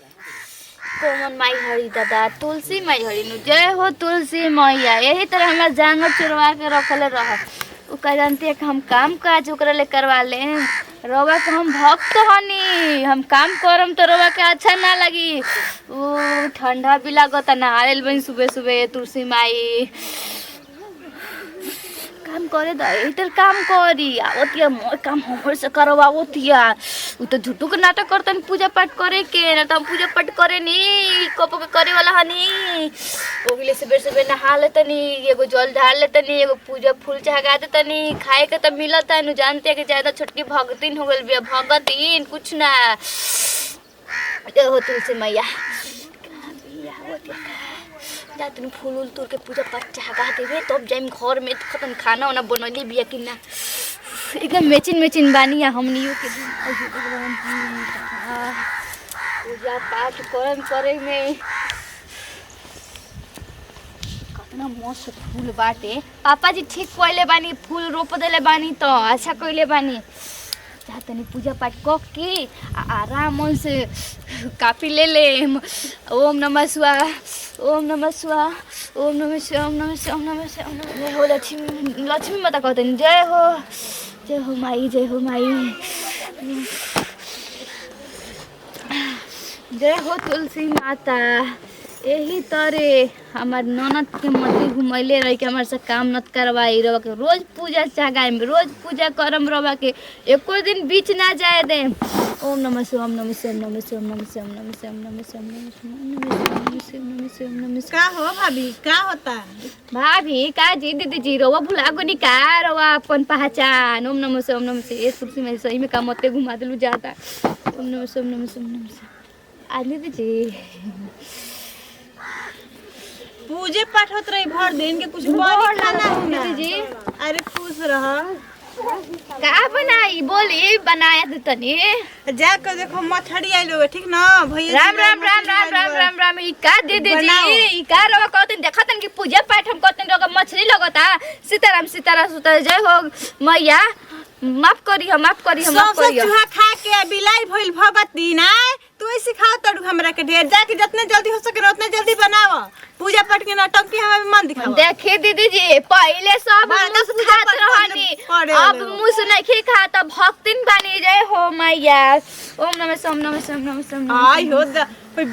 कोमन माई हरी दादा तुलसी माई हरी नु जय हो तुलसी मैया। यही तरह हमारा जानवर चुरवा के रखले रह उ कह जानती है कि हम काम काज ओकरा ले करवा ले। रवा के हम भक्त हनी, हम काम करम तो रवा के अच्छा ना लगी। ठंडा भी लागता ना आयल बनी सुबह सुबह तुलसी माई काम करे द इधर काम करी आवतिया मोर काम हमर से करवावतिया। उ तो झूठू के नाटक करतन पूजा पाठ करे के ना तो हम पूजा पाठ करे नी कप के करे वाला हनी। ओगिले से बेर से नहा लेतनी एगो जल ढाल लेतनी एगो पूजा फूल चढ़ा देतनी खाए के तो मिलता है नु जानते है कि ज्यादा छोटकी भगतिन हो गइल बिया भगतिन कुछ ना हो तुलसी मैया जातनी फूल उल तोड़ के पूजा पाठ चढ़ा देवे तब जाइम घर में खतन खाना वाना बनैली बिया कि ना एकदम मेचिन बानी हमनियो के पूजा पाठ करे में कितना मस्त फूल बाटे। पापा जी ठीक कइले बानी फूल रोप देले बानी तो अच्छा कइले बानी। तनी पूजा पाठ क के आराम से काफी ले ले ओम नमः शिवाय ओम नमः शिवाय ओम नमः शिवाय ओम नमः शिवाय ओम नमः शिवाय जय हो लक्ष्मी माता कहते जय हो माई जय हो माई जय हो तुलसी माता। यही तरे हमार ननद के मती घुमैले रही के हमारे से काम नत करवाई रवा के रोज पूजा चागाई में रोज पूजा करम रवा के एको दिन बीच ना जाए दे। ओम नमः शिवाय ओम नमः शिवाय ओम नमः शिवाय ओम नमः शिवाय ओम नमः शिवाय ओम नमः शिवाय ओम नमः शिवाय ओम नमः शिवाय ओम नमः शिवाय। का हो भाभी का होता भाभी का जी दीदी जी रवा भुला को निका रवा अपन पहचान। ओम नमः शिवाय ओम नमः शिवाय एक कुर्सी में सही में काम होते घुमा देलू जाता। ओम नमः शिवाय ओम नमः शिवाय ओम नमः शिवाय आ दीदी जी पूजे पाठ होत रही भर दिन के कुछ बड़ी खाना दीदी जी। अरे खुश रह का बनाई बोली बनाया दे तनी जाकर देखो मछली आइल होवे ठीक ना भैया राम राम राम राम राम राम राम ई का दीदी जी ई का रवा कहतन देखतन कि पूजा पाठ हम कहतन रवा मछली लगता। सीताराम सीताराम सुता जय हो मैया माफ करी हम माफ करी हम माफ करी। चूहा खा के बिलाई भइल भगती ना तू ऐसे खाओ तड़ू हमरा के ढेर जाके जितना जल्दी हो सके उतना जल्दी बनाओ पूजा पाठ के नौटंकी हमें मन दिखाओ। देखी दीदी जी पहले सब मुस खात रहनी अब मुस नहीं खाता भक्तिन बनी जय हो मैया। ओम नमः शिवाय ओम नमः शिवाय ओम नमः शिवाय। आई हो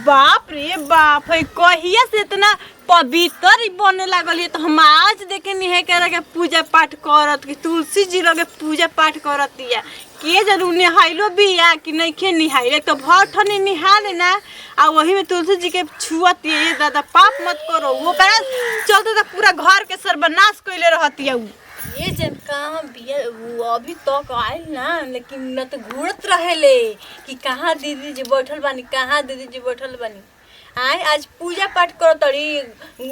बाप रे बाप है कहिया से इतना पवित्र बने लागल है तो हम आज देखे नहीं है कह के पूजा पाठ करत कि तुलसी जी लगे पूजा पाठ करत या के जरूर निहाइलो बिया कि नहीं के निहाइले तो भर ठने निहा लेना आ वही में तुलसी जी के छुअत ये दादा पाप मत करो वो करा चलते तो पूरा घर के सर्वनाश कइले रहती है ये जन कहाँ बिया वो अभी तक आयल ना लेकिन न तो घूरत रहेले कि कहाँ दीदी जी बैठल बानी कहाँ दीदी जी बैठल बानी। आए आज पूजा पाठ करो तड़ी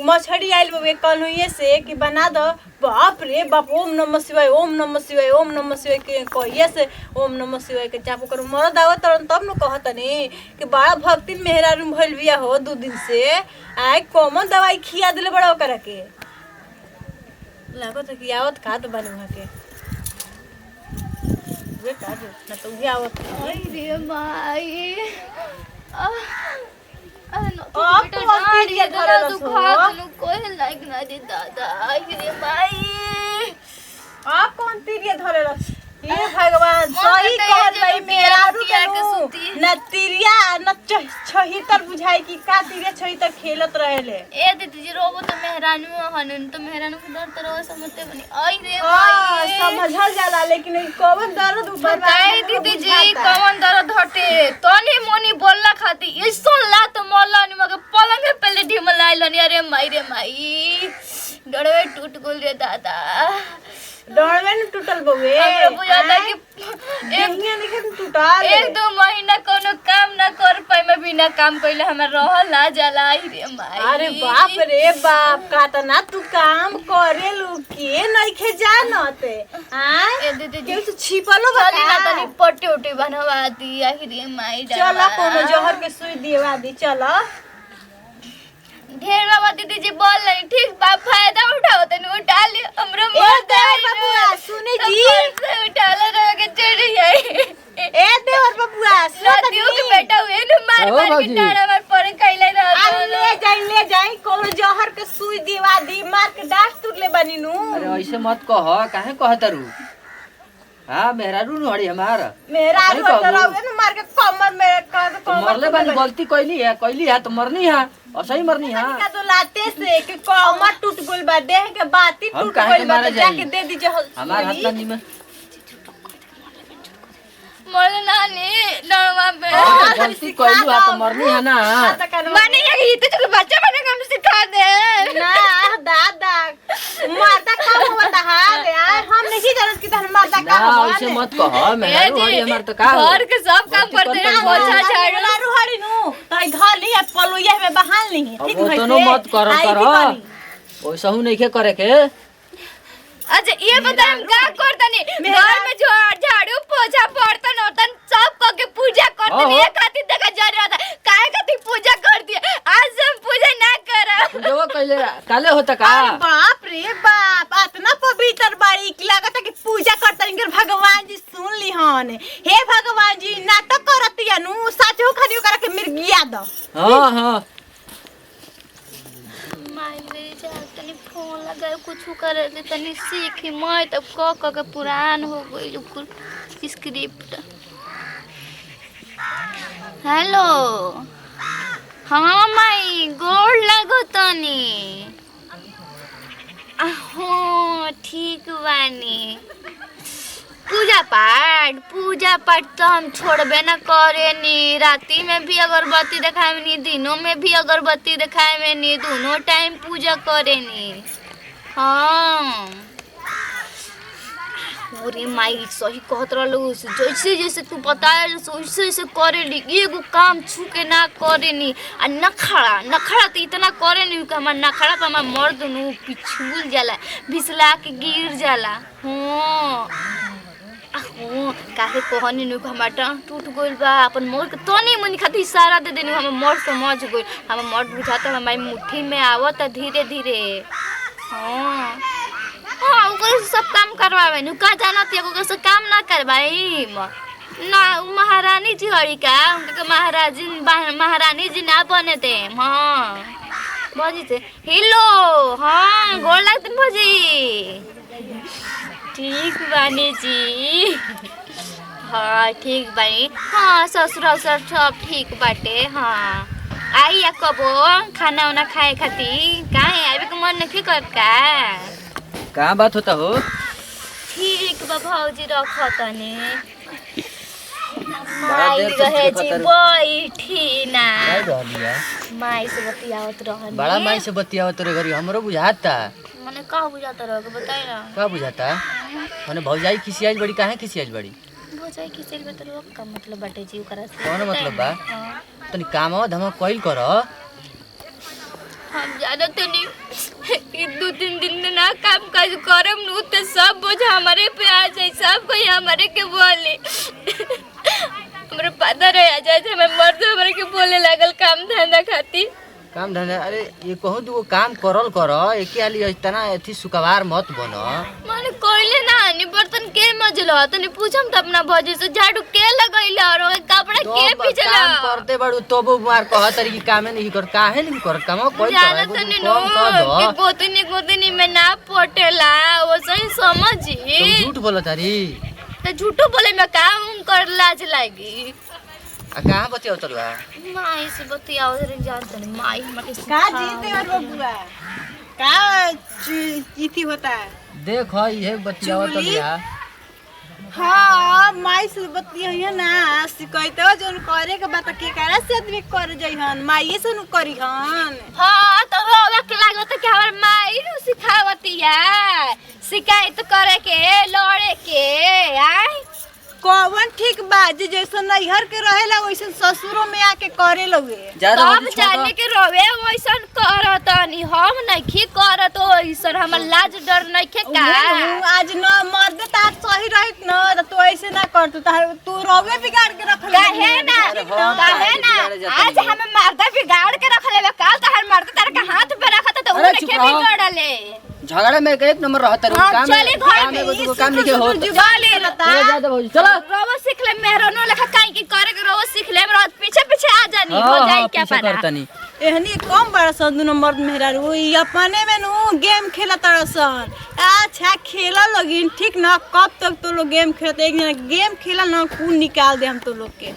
मछली आयल बे कल हुई से कि बना दो बाप रे बाप ओम नमः शिवाय ओम नमः शिवाय ओम नमः शिवाय के कहिए से ओम नमः शिवाय के जाप करो मर दावत तरन तब न कहतनी कि बड़ा भक्ति मेहरारू भइल बिया हो 2 दिन से आए कॉमन दवाई खिया दिले बड़ा ओकरा के लागत कि आवत का तो बने वहां के वे का ना तो भी आवत आई रे माई कोई लाइक ना दे दादा आई रे माई आप कौन तीरिया धरे रह ये भगवान सही कहल भाई मेरारू के न तीरिया न छहितर बुझाई की का तीरिया छहितर खेलत रहेले। ए दीदी जी रोबो तो मेहरानू हनन तो मेहरानू के डर तरह समझते बनी आई रे माई समझल जाला लेकिन कौन दर्द ऊपर बताई दीदी जी कौन दर्द हटे तनी मोनी बोलला खाती ये सुनला तो मोला नि मगे पलंग पे ले ढिमलाइलनी अरे माई डरवे टूट गेल रे दादा डरवे न टूटल बउए हमरा बुझाता कि एक 2 महीना कोनो काम ना कर पाई मैं बिना काम कइले हमरा रहल ना जाला रे माई। अरे बाप रे बाप कातना तू काम करेलू के नइखे जानते ए दीदी जी के छिपलो चली ना तनी पट्टी उटी बनवा दी रे माई। चलो कोनो जहर के सुई दिवा दी चलो ढेर बाबा दीदी जी बोल रही ठीक बा फायदा उठाओ तनी उठा लियो हमरो ए दे बाबूआ सुनी जी उठा ले रे के चढ़ जाए ए देवर बबुआ नदियों के बेटा हुए न मार ओ मार के बाबूजी। डाड़ा मार पड़े कैले ले जाई कोनो जहर के सुई दीवा दी मार के डांट टूट ले बनी नु। अरे ऐसे मत कह, काहे कहतरू? हाँ मेहरारू नु हड़ी हमार। मेरा सही कहबू। रोवे न मार के कमर में कर तो मरले बानी, गलती कैली है तो मरनी है, असही मरनी है। का तो लाते से कि कमर टूट गइल बा, देह के बाती हम टूट काहे गइल बा, के तो मारा जाके जाई? दे दीजिए हमार हाथ में में मर नानी डरवा पे गलती कैलू है तो मरनी है ना। माने ये तो जो बच्चा बने हम सिखा दे ना दादा माता का होता है यार, हम नहीं जानत कि तहन माता का ना होता ऐसे मत कह, मेहरारू हड़ी हमार तो का हो? घर के सब काम गलती करते करते हैं, हैं। पोछा झाड़ू मेरा रुहड़ी नु तो ई धर ली पलोया में बहाल ली ठीक अब है। ओतनो मत कर वैसा हूँ नहीं करे के। अच्छा ये बता हम का करतनी घर में जो झाड़ू पोछा बर्तन औरतन सब क के पूजा करतनी, ये खातिर देखा जा रहा था काहे खातिर पूजा कर दिए, आज हम पूजा ना करब। पूजवा कैले काले होता का? अरे बाप रे बाप, इतना पवित्र बाड़ी कि लागत है कि पूजा करता इनकर भगवान जी सुन ली हन। हे भगवान जी नाटक करत या नु साचो खाली ओकरा के मिर्गिया दो। हाँ हाँ माई मेरी जा तनी फोन लगा कुछ करे दे तनी सीखी, मैं तब क के पुरान हो गई कुल स्क्रिप्ट। हेलो हाँ माई गोड़ लगो तनी। हाँ ठीक बानी। पूजा पाठ तो हम छोड़बे ना करे नी, राती में भी अगरबत्ती दिखाए नी, दिनों में भी अगरबत्ती दिखाए नी, दोनों टाइम पूजा करे नी। हाँ अरे माई सही कहत रहलू, जैसे जैसे तू बताए वैसे वैसे करे ली, एगो काम छू के ना करे नी। आ नखड़ा तो इतना करे नी कि हमार नखड़ा पर हमार मर्द नु पिछुल जाला, फिसला के गिर जाला। हाँ काहे कहनी नु हमार टांग टूट गइल बा, अपन मोर के तनी मनी खातिर इशारा दे देनी, हमर मोर समझ गइल, हमर मोर बुझाता हमारी मुट्ठी में आवत धीरे धीरे। हाँ हाँ ओकर सब काम करवावे नु का जानत है, ओकर से काम ना करवाई ना। महारानी जी हड़ी का, उनके महारानी जी ना बने थे। हाँ भौजी से हेलो, हाँ गोड़ लगते भौजी। ठीक बानी जी, हाँ ठीक बानी। हाँ ससुर सब ठीक बाटे। हाँ आई या कबो खाना वाना खाए खातिर, काहे आवे के मन नहीं करत का बात होता हो? ठीक बा भौजी रखो तनी। बड़ा माई देर से रहे देखत जी रहू। बैठी ना, काय रहलिया? माई से बतियावत रहनी। बड़ा माई से बतियावत रे घरी, हमरो बुझाता। मने का बुझाता रहो बताई ना। का बुझाता? मने भौजाई खिसियाज बड़ी, काहे खिसियाज बड़ी? भौजाई किसे बता रहो का मतलब बाटे जी ओकरा से? कौन मतलब बा? हाँ। तनी कामवा धमा कइल कर। हम जाना तो नहीं, 2-3 दिन में ना काम काज करम नु तो सब बोझ हमारे पे आ जाए, सब कोई हमारे के बोले। हमारे पता रहे आ जाए, हमें मर्द हमारे के बोले लागल काम धंधा खातिर। काम धंधा अरे ये कहूँ तू काम करल कर, एके हाली इतना एथी सुकवार मत बन। माने कोइले ना नि बर्तन के मजलो तनी पूछम त अपना भौजी से, झाड़ू के लगइले और कपड़ा के पीछला काम करते बड़ू तब मार कह तरी की कामे नहीं कर, काहे नहीं कर काम कोई जाना तनी नो कि गोतनी में ना पटेला, वो सही समझी। तुम झूठ बोलत तारी। त झूठो बोले में काम कर लाज लागी। आ कहां बतियाव तरुआ? माई से बतियाओ रे जान तनी, माई हमके का जीते और बबुआ का इथी होता है। देखो ये बतियाव तरुआ। हाँ माई से बतिया ना शिकायत जोन करे के बात के करा से आदमी कर जइहन, माई से नु करिहन। हाँ तो रोवा के लागत कि हमर माई नु सिखावतिया शिकायत करे के, लड़े के। आई कौन ठीक बा जे जैसे नैहर के रहेला वैसे ससुरो में आके करे लगे। तब जाने के रोवे वैसन करतनी, हम नहीं करत वैसन, हमर लाज डर नहीं के का। आज न मर्द तार सही रहित न तो ऐसे ना कर, तू रोवे बिगाड़ के रख ले। काहे ना आज हमें मर्दा बिगाड़ के रख लेबे, काल तहर मर्द तार के हाथ पे रखत त उ अरे के चुप रहो। बिगाड़ले। झगड़ा में एक नंबर रहता रे हाँ, काम चले घर काम में, एगो दूगो काम नहीं के हो चले जा दे भौजी चलो रोबो सीख ले मेहरानो लेखा काई की करे के रोबो सीख ले हमरा पीछे पीछे आ जानी हो जाई क्या पता करतनी एहनी कम बड़ा सन दुनो मर्द मेहरारू ई अपने में नु गेम खेला तरसन। अच्छा खेला लगिन ठीक ना कब तक तो लोग गेम खेलते एक जना गेम खेला ना कून निकाल दे हम तो लोग के।